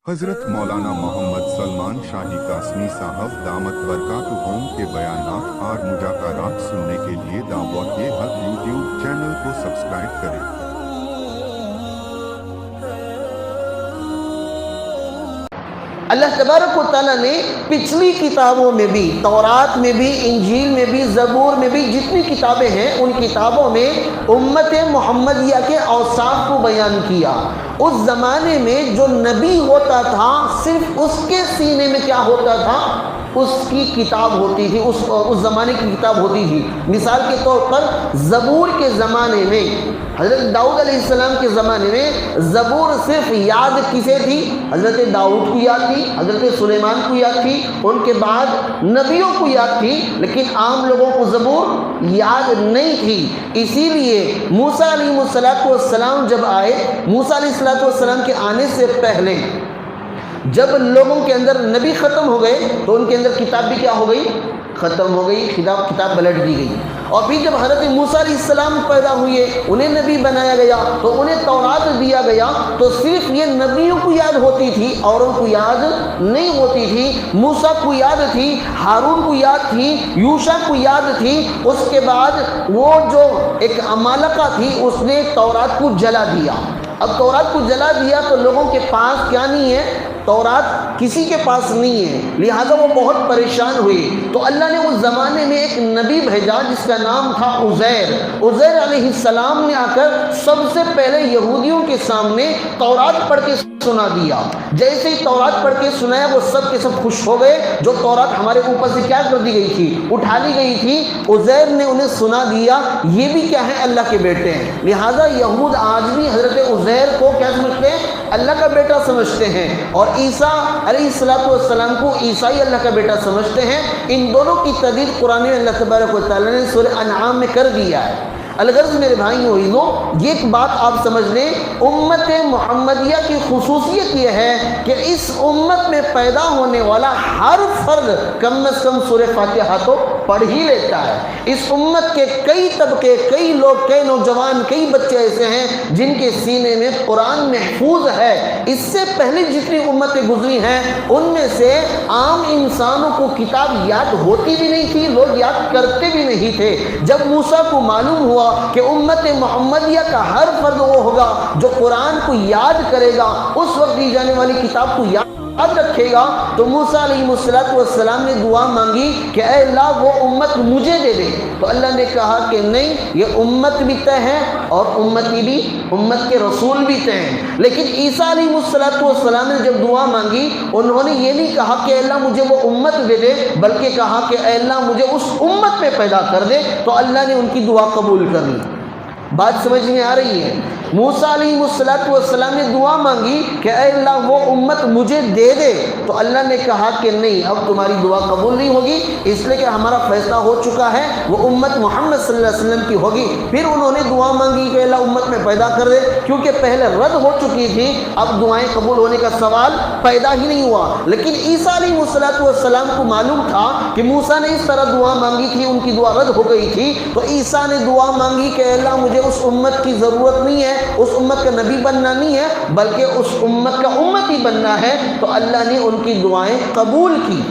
حضرت مولانا محمد سلمان شاہی قاسمی صاحب دامت برکاتہم کے بیانات اور مذاکرات سننے کے لیے دعوت حق یوٹیوب چینل کو سبسکرائب کریں۔ اللہ تبارک و تعالیٰ نے پچھلی کتابوں میں بھی، تورات میں بھی، انجیل میں بھی، زبور میں بھی جتنی کتابیں ہیں ان کتابوں میں امت محمدیہ کے اوصاف کو بیان کیا۔ اس زمانے میں جو نبی ہوتا تھا صرف اس کے سینے میں کیا ہوتا تھا؟ اس کی کتاب ہوتی تھی، اس زمانے کی کتاب ہوتی تھی۔ مثال کے طور پر زبور کے زمانے میں، حضرت داؤد علیہ السلام کے زمانے میں زبور صرف یاد کسے تھی؟ حضرت داؤد کو یاد تھی، حضرت سلیمان کو یاد تھی، ان کے بعد نبیوں کو یاد تھی، لیکن عام لوگوں کو زبور یاد نہیں تھی۔ اسی لیے موسیٰ علیہ السلام جب آئے، موسیٰ علیہ السلام کے آنے سے پہلے جب لوگوں کے اندر نبی ختم ہو گئے تو ان کے اندر کتاب بھی کیا ہو گئی؟ ختم ہو گئی، کتاب پلٹ دی گئی۔ اور پھر جب حضرت موسیٰ علیہ السلام پیدا ہوئے، انہیں نبی بنایا گیا تو انہیں تورات دیا گیا، تو صرف یہ نبیوں کو یاد ہوتی تھی، اوروں کو یاد نہیں ہوتی تھی۔ موسیٰ کو یاد تھی، ہارون کو یاد تھی، یوشع کو یاد تھی۔ اس کے بعد وہ جو ایک عمالقہ تھی اس نے تورات کو جلا دیا۔ اب تورات کو جلا دیا تو لوگوں کے پاس کیا نہیں ہے؟ تورات کسی کے پاس نہیں ہے، لہٰذا وہ بہت پریشان ہوئے۔ تو اللہ نے اس زمانے میں ایک نبی بھیجا جس کا نام تھا عزیر علیہ السلام نے آ کر سب سے پہلے یہودیوں کے سامنے تورات پڑھ کے سنا دیا۔ جیسے ہی تورات پڑھ کے سنایا وہ سب کے سب خوش ہو گئے۔ جو تورات ہمارے اوپر سے کیا کر دی گئی تھی؟ اٹھا لی گئی تھی، عزیر نے انہیں سنا دیا، یہ بھی کیا ہے؟ اللہ کے بیٹے ہیں۔ لہٰذا یہود آج بھی حضرت عزیر کو کیا سمجھتے ہیں؟ اللہ کا بیٹا سمجھتے ہیں، اور عیسیٰ علیہ السلام کو عیسائی اللہ کا بیٹا سمجھتے ہیں۔ ان دونوں کی تردید قرآن میں اللہ تبارک و تعالیٰ نے سورہ انعام میں کر دیا ہے۔ الغرض میرے بھائیوں، یہ ایک بات آپ سمجھ لیں، امت محمدیہ کی خصوصیت یہ ہے کہ اس امت میں پیدا ہونے والا ہر فرد کم از کم سورہ فاتحہ تو پڑھ ہی لیتا ہے۔ اس امت کے کئی طبقے، کئی لوگ، کئی نوجوان، کئی بچے ایسے ہیں جن کے سینے میں قرآن محفوظ ہے۔ اس سے پہلے جتنی امتیں گزری ہیں ان میں سے عام انسانوں کو کتاب یاد ہوتی بھی نہیں تھی، لوگ یاد کرتے بھی نہیں تھے۔ جب موسیٰ کو معلوم ہوا کہ امت محمدیہ کا ہر فرد وہ ہوگا جو قرآن کو یاد کرے گا، اس وقت دی جانے والی کتاب کو یاد رکھے گا، تو موسیٰ علیہ السلام نے دعا مانگی کہ اے اللہ وہ امت مجھے دے دے۔ تو اللہ نے کہا کہ نہیں، یہ امت بھی طے ہے اور امتی بھی، امت کے رسول بھی طے ہیں۔ لیکن عیسیٰ علیہ السلام نے جب دعا مانگی، انہوں نے یہ نہیں کہا کہ اے اللہ مجھے وہ امت دے دے، بلکہ کہا کہ اے اللہ مجھے اس امت میں پیدا کر دے۔ تو اللہ نے ان کی دعا قبول کر لی۔ بات سمجھ میں آ رہی ہے؟ موسیٰ علیہ السلام نے دعا مانگی کہ اے اللہ وہ امت مجھے دے دے، تو اللہ نے کہا کہ نہیں، اب تمہاری دعا قبول نہیں ہوگی، اس لیے کہ ہمارا فیصلہ ہو چکا ہے، وہ امت محمد صلی اللہ علیہ وسلم کی ہوگی۔ پھر انہوں نے دعا مانگی کہ اللہ امت میں پیدا کر دے، کیونکہ پہلے رد ہو چکی تھی، اب دعائیں قبول ہونے کا سوال پیدا ہی نہیں ہوا۔ لیکن عیسیٰ علیہ السلام کو معلوم تھا کہ موسیٰ نے اس طرح دعا مانگی تھی، ان کی دعا رد ہو گئی تھی، تو عیسیٰ نے دعا مانگی کہ اللہ مجھے اس امت کی ضرورت نہیں ہے، اس امت کا نبی بننا نہیں ہے، بلکہ اس امت کا امتی بننا ہے۔ تو اللہ نے ان کی دعائیں قبول کی۔